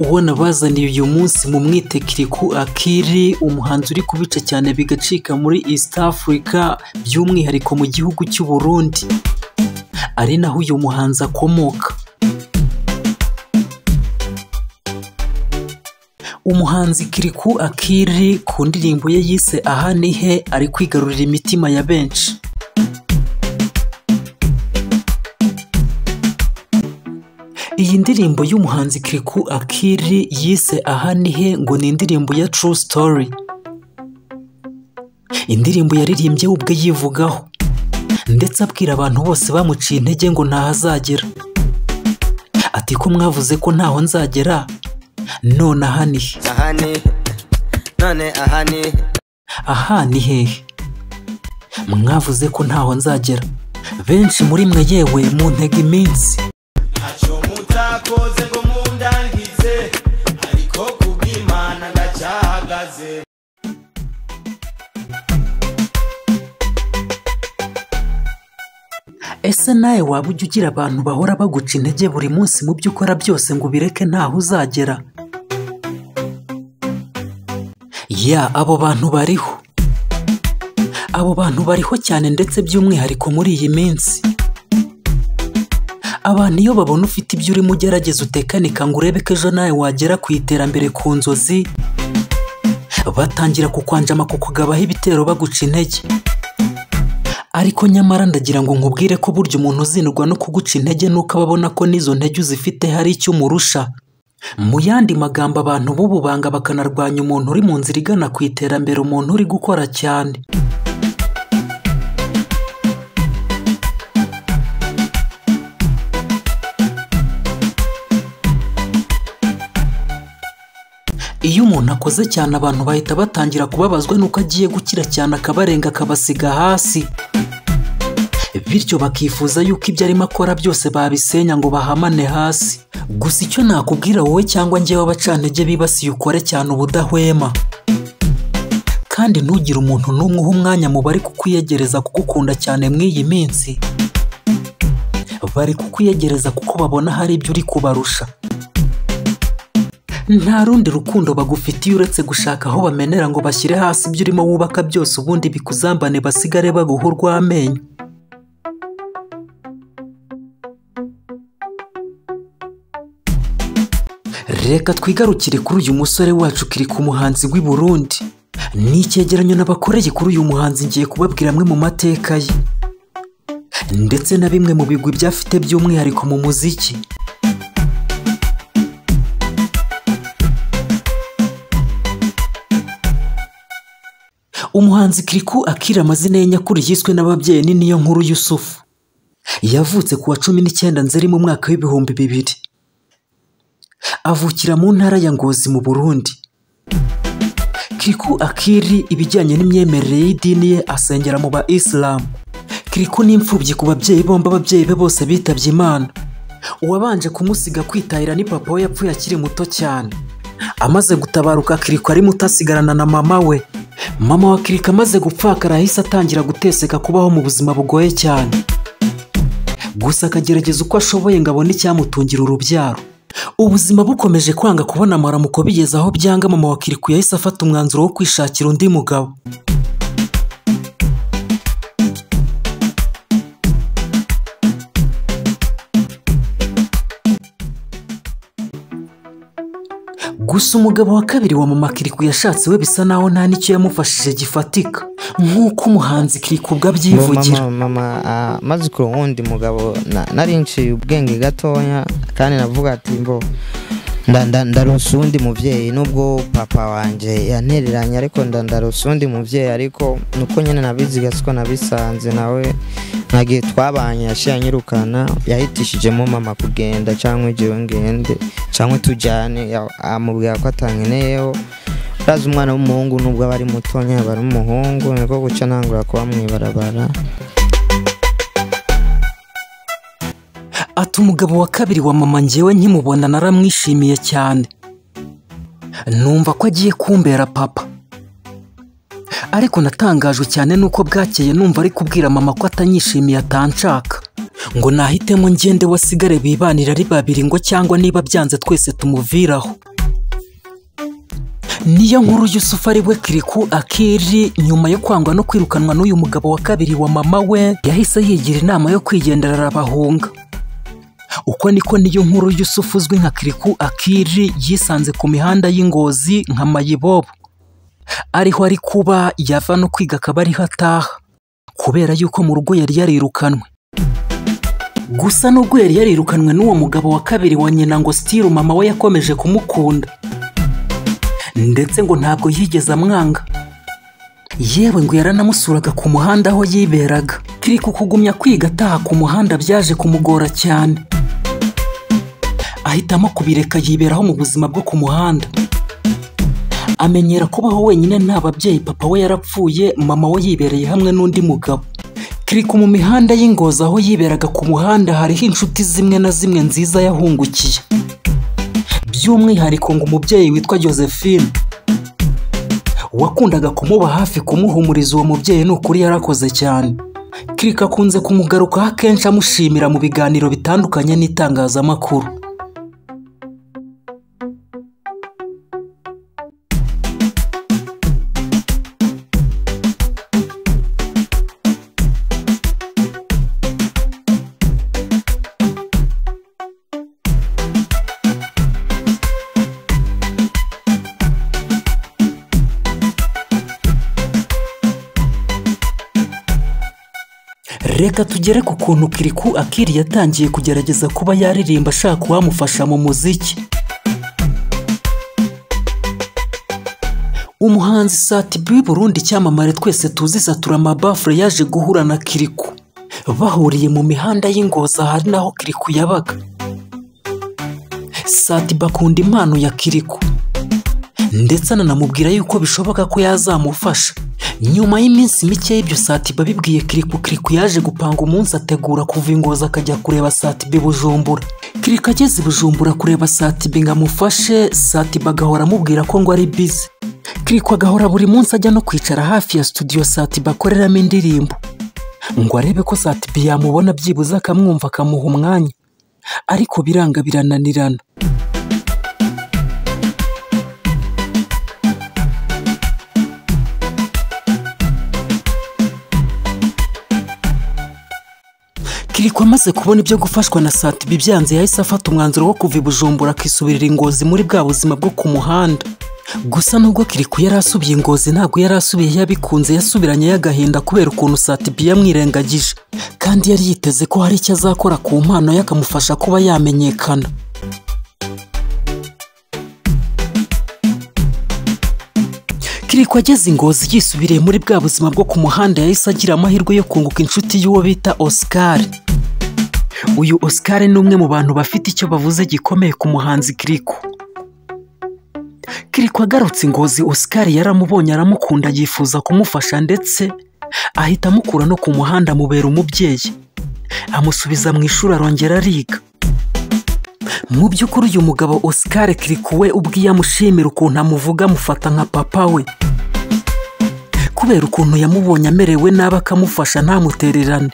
uwo nabazaniye uyu munsi mu mwite Kirikou Akili, umuhanzi uri kubica cyane bigacika muri East Africa, by'umwihariko mu gihugu cy'u Burundi, ari naho uyu muhanzi akomoka. Umuhanzi Kirikou Akili ku ndirimbo ye yise Aha ni he ari kwigarurira imitima ya benshi. Iyi ndirimbo y'umuhanzi Kirikou Akili yise Aha ni he ngo ni indirimbo ya True Story. Indirimbo yaririmbye ubwe yivugaho ndetse abwira abantu bose bamuciye intege ngo ntahazagera. Ati ko mwavuze ko ntaho nzagera, none aha ni he? Aha ni hehe? Mwavuze ko ntaho nzagera, benshi muri mwe yewe mu ntege iminsi. Ese nawe waba ujya ugira abantu bahora baguca intege buri munsi mu byo ukora byose ngo ubireke ntaho uzagera? Abo bantu bariho. Abo bantu bariho cyane ndetse by'umwihariko muri iyi minsi. Abantu iyo babona ufite ibyo urimo ugerageza utekanika ngo urebe ko ejo nawe wagera ku iterambere ku nzozi, batangira kukwanjama kukugabaho ibitero baguca intege. Ariko nyamara ndagira ngo nkubwire ko burya umuntu uzinurwa no kuguca intege nuko ababona ko n'izo ntege uzifite hari icyo umurusha. Mu yandi magambo, abantu b'ubu banga bakanarwanya umuntu uri mu nzira igana ku iterambere, umuntu uri gukora cyane. Iyo umuntu akoze cyane abantu bahita batangira kubabazwa nuko agiye gukira cyane akabarenga akabasiga hasi, bityo bakifuza yuko ibyo arimo akora byose babisenya ngo bahamane hasi. Gusa icyo nakubwira wowe cyangwa njyewe abacantege bibasiye, ukore cyane ubudahwema, kandi ntugire umuntu n'umwe uha umwanya mu bari kukwiyegereza kugukunda cyane mw'iyi minsi. Bari kukwiyegereza kuko babona hari ibyo uri kubarusha. Nta rundi rukundo bagufitiye uretse gushaka aho bamenera ngo bashyire hasi ibyo urimo wubaka byose, ubundi bikuzambane basigare baguha urw'amenyo. Reka twigarukire kuri uyu musore wacu Kirikou, umuhanzi w'i Burundi. Ni icyegeranyo nabakoreye kuri uyu muhanzi, ngiye kubabwira amwe mu mateka ye ndetse na bimwe mu bigwi byafite by'umwihariko mu muziki. Umuhanzi Kirikou Akili amazina ye nyakuri yiswe n'ababyeyi ni Niyonkuru Yusufu. Yavutse ku wa 19 Nzeri mu mwaka w'ibihumbi 2000. Avukira mu ntara ya Ngozi mu Burundi. Kirikou Akili ibijyanye n'imyemerere y'idini ye asengera mu ba Islam. Kirikou ni imfubyi ku babyeyi bombi, ababyeyi be bose bitabye Imana. Uwabanje kumusiga kwitahira ni papa we, yapfuye akiri muto cyane. Amaze gutabaruka Kirikou ari muto asigarana na mama we. Mama wa Kirikou amaze gupfakara ahise atangira guteseka kubaho mu buzima bugoye cyane. Gusa akagerageza uko ashoboye ngo abone icyamutungira urubyaro. Ubuzima bukomeje kwanga kubona amaramuko bigeze aho byanga, mama wa Kirikou yahise afata umwanzuro wo kwishakira undi mugabo. Gusa umugabo wa kabiri wa mama Kirikou yashatse we bisa naho nta n'icyo yamufashije gifatika, nk'uko umuhanzi Kirikou ubwo abyivugira. Mama maze ko wundi mugabo narinciye ubwenge gatoya, kandi navuga ati mbo ndaronsa undi muvyeyi, nubwo papa wanje yantereranye ariko ndaronsa undi muvyeyi, ariko nuko nyene nabiziga siko nabisanze nawe nagiye twabanye yashanyirukana, yahitishijemo mama kugenda cyangwa jewe ngende cyangwa tujyane, amubwira ko atankeneyeho. Urazi umwana w'umuhungu nubwo aba ari mutonya aba ari umuhungu, niko guca ntangura kuba mwibarabara. Ati umugabo wa kabiri wa mama njyewe nkimubona naramwishimiye cyane, numva ko agiye kumbera papa. Ariko natangajwe cyane nuko bwakeye numva ari kubwira mama ko atanyishimiye, atanshaka, ngo nahitemo ngende wasigare bibanira ari babiri, ngo cyangwa niba byanze twese tumuviraho. niyo nkuru Yusufu ari we Kirikou Akili nyuma yo kwangwa no kwirukanwa n'uyu mugabo wa kabiri wa mama we yahise yigira inama yo kwigendera arabahunga. Uko niko niyo nkuru Yusufu uzwi nka Kirikou Akili yisanze ku mihanda y'Ingozi nka Mayibobo, ariho ari kuba yava no kwiga akaba ariho ataha kubera yuko mu rugo yari yarirukanwe. Gusa nubwo yari yarirukanwe n'uwo mugabo wa kabiri wa nyina ngo still mama we yakomeje kumukunda ndetse ngo ntabwo yigeze amwanga, yewe ngo yaranamusuraga ku muhanda aho yiberaga. Kirikou kugumya kwiga ataha ku muhanda byaje kumugora cyane, ahitamo kubireka yiberaho mu buzima bwo ku muhanda, amenyera kubaho wenyine nta babyeyi. Papa we yarapfuye, mama we yibereye hamwe n'undi mugabo. Kirikou mu mihanda y'Ingozi aho yiberaga ku muhanda hariho inshuti zimwe na zimwe nziza yahungukiye, by'umwihariko ngo umubyeyi witwa Josephine wakundaga kumuba hafi kumuhumuriza. Uwo mubyeyi ni ukuri yarakoze cyane. Kirikou akunze kumugarukaho akenshi amushimira mu biganiro bitandukanye n'itangazamakuru. Reka tugere ku kuntu Kirikou Akili yatangiye kugerageza kuba yaririmba ashaka uwamufasha mu muziki. Umuhanzi Sat-B w'i Burundi cyamamare twese tuzi Satura Mabafure yaje guhura na Kirikou, bahuriye mu mihanda y'Ingozi ahari naho Kirikou yabaga. Sat-B akunda impano ya Kirikou ndetse anamubwira yuko bishoboka ko yazamufasha. Nyuma y'iminsi mike y'ibyo Sat-B abibwiye Kirikou yaje gupanga umunsi ategura kuva Ingozi akajya kureba Sat-B Bujumbura. Kirikou ageze Bujumbura kureba Sat-B ngo amufashe, Sat-B agahora amubwira ko ngo ari busy. Kirikou agahora buri munsi ajya no kwicara hafi ya studio Sat-B akoreramo indirimbo ngo arebe ko Sat-B yamubona byibuze akamwumva akamuha umwanya, ariko biranga birananirana. Kirikou amaze kubona ibyo gufashwa na Sat-B byanze, yahise afata umwanzuro wo kuva i Bujumbura akisubirira Ingozi muri bwa buzima bwo ku muhanda. Gusa nubwo Kirikou yari asubiye Ingozi ntabwo yari asubiye yabikunze, yasubiranye y'agahinda kubera ukuntu Sat-B yamwirengagije kandi yari yiteze ko hari icyo azakora ku mpano ye akamufasha kuba yamenyekana. Kirikou ageze Ingozi yisubiriye muri bwa buzima bwo ku muhanda yahise agira amahirwe yo kunguka inshuti y'uwo bita Oscar. Uyu Oscar ni umwe mu bantu bafite icyo bavuze gikomeye ku muhanzi Kirikou. Kirikou agarutse Ingozi, Oscar yaramubonye aramukunda yifuza kumufasha ndetse ahita amukura no ku muhanda amubera umubyeyi, amusubiza mu ishuri arongera ariga. Mu by'ukuri uyu mugabo Oscar Kirikou we ubwiye amushimira ukuntu amuvuga amufata nka papa we, kubera ukuntu yamubonye amerewe nabi akamufasha ntamutererane.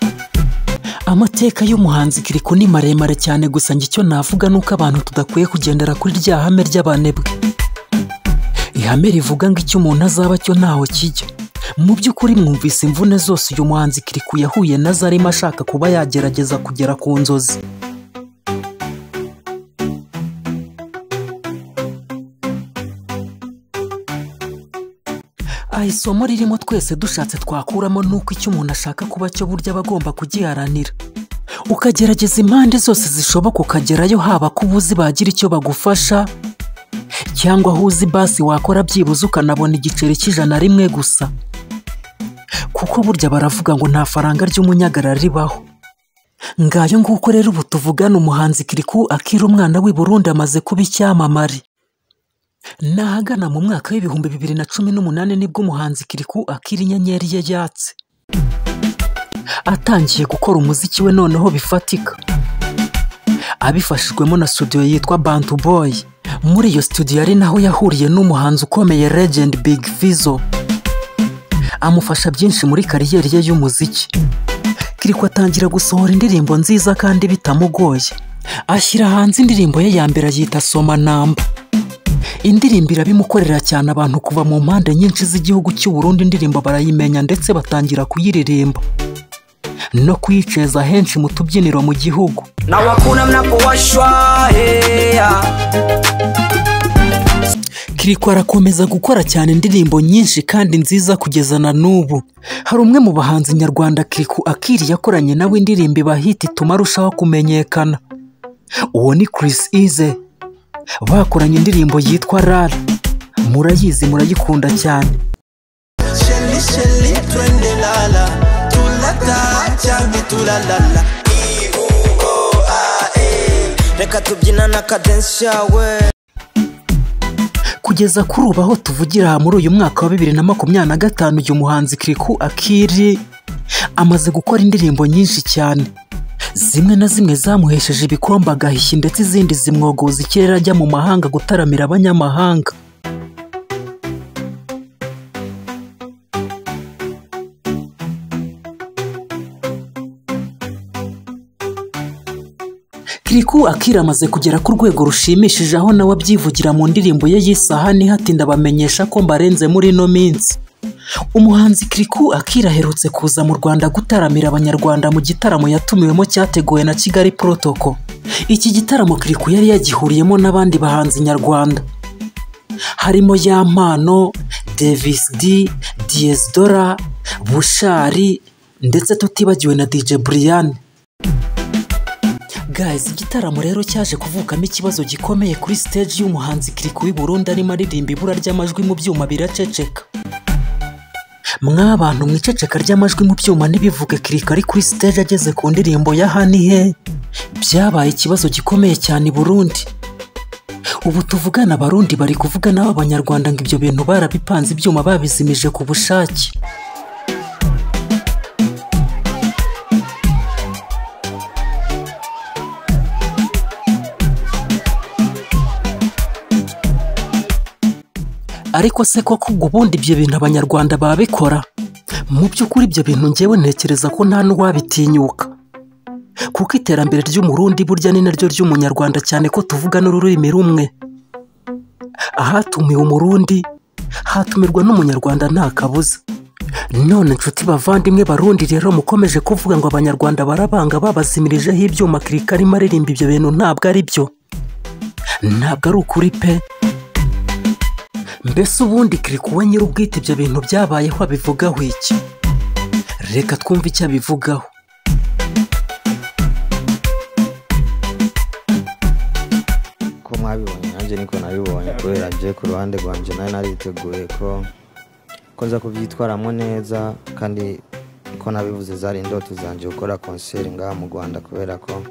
Amateka y'umuhanzi Kirikou ni maremare cyane, gusa njye icyo navuga nuko abantu tudakwiye kugendera kuri rya hame ry'abanebwe, ihame rivuga ngo icyo umuntu azaba cyo ntaho kijya. Mu by'ukuri mwumvise imvune zose uyu muhanzi Kirikou yahuye nazo arimo ashaka kuba yagerageza kugera ku nzozi. Isomo ririmo twese dushatse twakuramo nuko icyo umuntu ashaka kuba cyo burya aba agomba kugiharanira, ukagerageza impande zose zishoboka ukagerayo, haba ko ubuzi bagira icyo bagufasha cyangwa aho uzi basi wakora byibuze ukanabona igiceri cy'ijana rimwe gusa, kuko burya baravuga ngo nta faranga ry'umunyagara ribaho. Ngayo nguko rero ubu tuvugana umuhanzi Kirikou Akili umwana w'i Burundi amaze kuba icyamamare. Nahagana mu mwaka w'ibihumbi 2018 nibwo umuhanzi Kirikou Akili inyenyeri ye yatse, atangiye gukora umuziki we noneho bifatika, abifashijwemo na studio yitwa Bantu Boy. Muri iyo studio ari naho yahuriye n'umuhanzi ukomeye Legend Big Fizzo, amufasha byinshi muri kariyeri ye y'umuziki. Kirikou atangira gusohora indirimbo nziza kandi bitamugoye, ashyira hanze indirimbo ye ya mbere yita Soma Namba. indirimbo irabimukorera cyane, abantu kuva mu mpande nyinshi z'igihugu cy'u Burundi indirimbo barayimenya ndetse batangira kuyiririmba no kuyiceza henshi mu tubyiniro mu gihugu. Na wakuna mnapowashwa Kiriko arakomeza gukora cyane indirimbo nyinshi kandi nziza kugeza na n'ubu. Hari umwe mu bahanzi nyarwanda Kiriko Akili yakoranye nawe indirimbo ibahita ituma arushaho kumenyekana. Uwo ni Chris Easy. Bakoranye indirimbo yitwa Rara. Murayizi, murayikunda cyane. Sheli sheli twende lala, tulata changi tulalala. Reka tubyina na cadence yawe. Kugeza kuri ubu aho tuvugira muri uyu mwaka wa 2025 uyu muhanzi Kiriko Akili amaze gukora indirimbo nyinshi cyane. Zimwe na zimwe zamuhesheje ibikombe agahishyi ndetse izindi zimwogoza ikirere ajya mu mahanga gutaramira abanyamahanga. Kiriko Akili amaze kugera ku rwego rushimishije aho nawe abyivugira mu ndirimbo ye y'isahani hatinda bamenyesha ko mbarenze muri no minsi. Umuhanzi Kiriko Akili aherutse kuza mu Rwanda gutaramira abanyarwanda mu gitaramo yatumiwemo cyateguwe na Kigali Protocol. Iki gitaramo Kiriko yari yagihuriyemo n'abandi bahanzi nyarwanda harimo Yampano, Davis D, Diezdora, Bushari ndetse tutibagiwe na DJ Brian. Guys, igitaramo rero cyaje kuvukamo ikibazo gikomeye kuri stage y'umuhanzi Kiriko w'i Burundi arimo aririmba ibura ry'amajwi mu byuma biraceceka. Mwabantu mwiceceka ry'amajwi mu byuma ntibivuge Kiriko ari kuri stage ageze ku ndirimbo ya Hani he. Byabaye ikibazo gikomeye cyane i Burundi. Ubu tuvugana Abarundi bari kuvuga n'aba Abanyarwanda ngo ibyo bintu barabipanze ibyuma babizimije ku bushake. Ariko se koko ubundi ibyo bintu Abanyarwanda babikora? Mu by'ukuri ibyo bintu ngewe ntekereza ko nta n'uwabitinyuka, kuko iterambere ry'Umurundi burya ni naryo ry'Umunyarwanda cyane ko tuvuga n'ururimi rumwe. Ahatumiwe Umurundi hatumirwa n'Umunyarwanda nta kabuza. None nshuti bavandimwe Barundi rero mukomeje kuvuga ngo Abanyarwanda barabanga babazimirijeho ibyuma Kiriko arimo aririmba ibyo bintu ntabwo ari byo, ntabwo ari ukuri pe. Mbese ubundi Kiriko we nyir'ubwite ibyo bintu byabayeho abivugaho iki? Reka twumve icyo abivugaho. Ko mwabibonye nanjye niko nabibonye kubera nje ku ruhande rwanje nayo nariteguye ko nza kubyitwaramo neza, kandi ko nabivuze zari indoto zanje gukora concert ngaha mu Rwanda kubera ko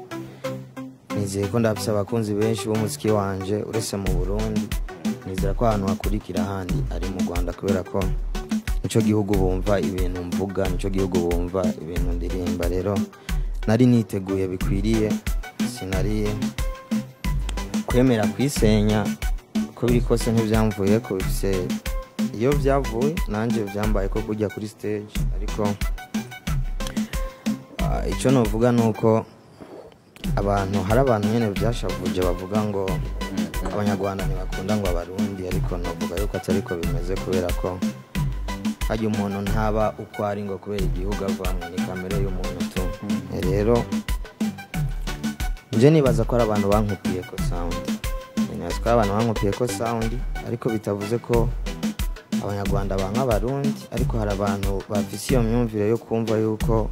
nizeye ko ndafise abakunzi benshi b'umuziki wanje uretse mu Burundi. Nizera ko ahantu hakurikira ahandi ari mu Rwanda kubera ko nico gihugu bumva ibintu mvuga, nico gihugu bumva ibintu ndirimba. Rero nari niteguye bikwiriye, sinari kwemera kwisenya ko biri kose ntibyamvuye ko bifise iyo byavuye nanje byambaye ko kujya kuri stage. Ariko icyo novuga nuko hari abantu nyene byashavuje bavuga ngo Abanyarwanda ntibakunda ngo Abarundi, ariko navuga yuko atari ko bimeze kubera ko hajya umuntu ntaba uko ari ngo kubera igihugu avamwe, ni kamere y'umuntu tu. Rero nje nibaza ko ari abantu bankupiye ko sound, nibaza ko abantu bankupiye ko sound, ariko bitavuze ko Abanyarwanda banka Abarundi. Ariko hari abantu bafise iyo myumvire yo kumva yuko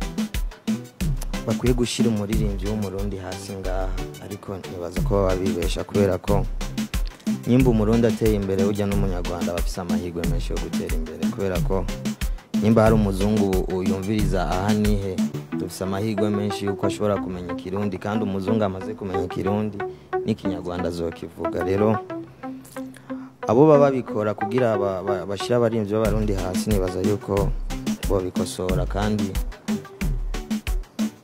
bakwiye gushira umuririmbyi w'Umurundi hasi ngaha, ariko nibaza ko baba bibesha kubera ko nyimba Umurundi ateye imbere ujya n'Umunyarwanda bafise amahirwe menshi yo gutera imbere, kubera ko nyimba hari umuzungu uyumviriza aha nihe dufise amahirwe menshi yuko ashobora kumenya Kirundi, kandi umuzungu amaze kumenya Kirundi n'ikinyarwanda azokivuga. Rero abo baba bikora kugira bashira abarimvyi b'Abarundi hasi, nibaza yuko bo bikosora, kandi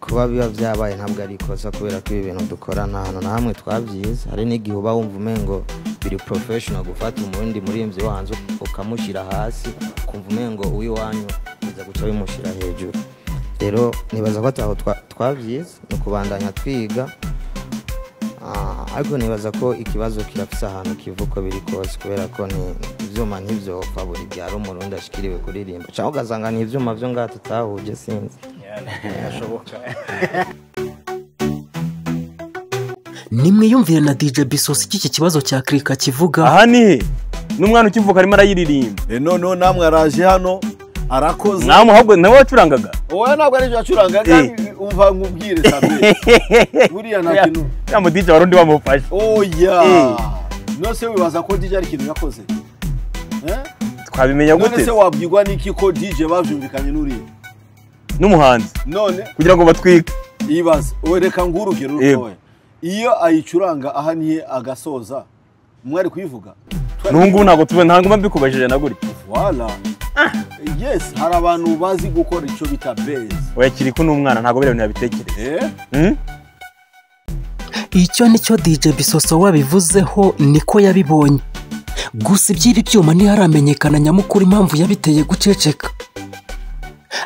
kuba biba byabaye ntabwo ari ikosa kubera ko ibi bintu dukora nta hantu na hamwe twabyize. Hari n'igihe uba wumva umengo biri professional gufata umurundi murimbyi wo hanze ukamushira hasi, kumva umengo uwiwanyu uza guca bimushira hejuru. Rero nibaza ko ataho twabyize no kubandanya twiga, ariko nibaza ko ikibazo kirafise ahantu kivuko biri kose kubera ko ni ivyuma nk'ivyo faburi byari umurundi ashikiriwe kuririmba cyangwa ugasanga ni ivyuma vyo ngaha tutahuje sinzi yashoboka nimwiyumvire na DJ Bisos iki kibazo cya Krika kivuga aha ni n'umwana ukivuka arimo arayiririmba no namwe araje hano arakoze namwe ahubwo nawe wacurangaga oya ntabwo ari byo acurangaga umva ngubwire sabe buriya nta kintu ya mu DJ warundi bamufashe oya no se wibaza ko DJ ari kintu yakoze twabimenya gute none se wabwirwa niki ko DJ bavyumvikanye n'uriye n'umuhanzi none kugira ngo batwike ibaza wereka ngurugero rutoya iyo ayicuranga ahaniye agasoza mwari kuyivuga nungu ntago tube ntango mbikubajije na guri wala yes hari abantu bazi gukora ico bita base oya Kiriko n'umwana ntago bire nabitekereza icyo nicyo DJ Bisoso wabivuzeho niko yabibonye gusa iby'ibi byuma ntiharamenyekana nyamukuru impamvu yabiteye guceceka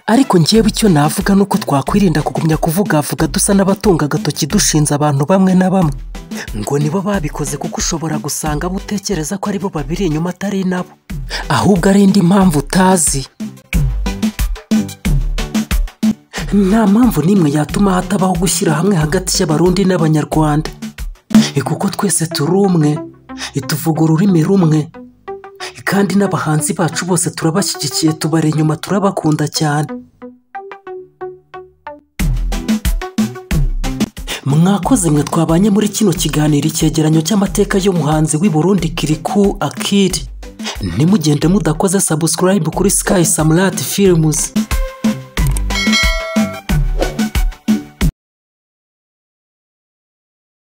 ariko ngiyewe icyo navuga nuko twakwirinda kugumya kuvuga dusa n'abatunga agatoki dushinze abantu bamwe na bamwe ngo nibo babikoze kuko ushobora gusanga butekereza ko aribo babiri inyuma atari nabo ahubwo ari indi mpamvu utazi nta mpamvu n'imwe yatuma hatabaho gushyira hamwe hagati y'abarundi n'abanyarwanda kuko twese turi umwe tuvuga ururimi rumwe kandi n'abahanzi bacu bose turabashyigikiye tubari inyuma turabakunda cyane mwakoze mwe twabanye muri kino kiganiro icyegeranyo cy'amateka y'umuhanzi w'i Burundi Kiriku Akiri ntimugende mudakoze subscribe kuri Sky Samrat Films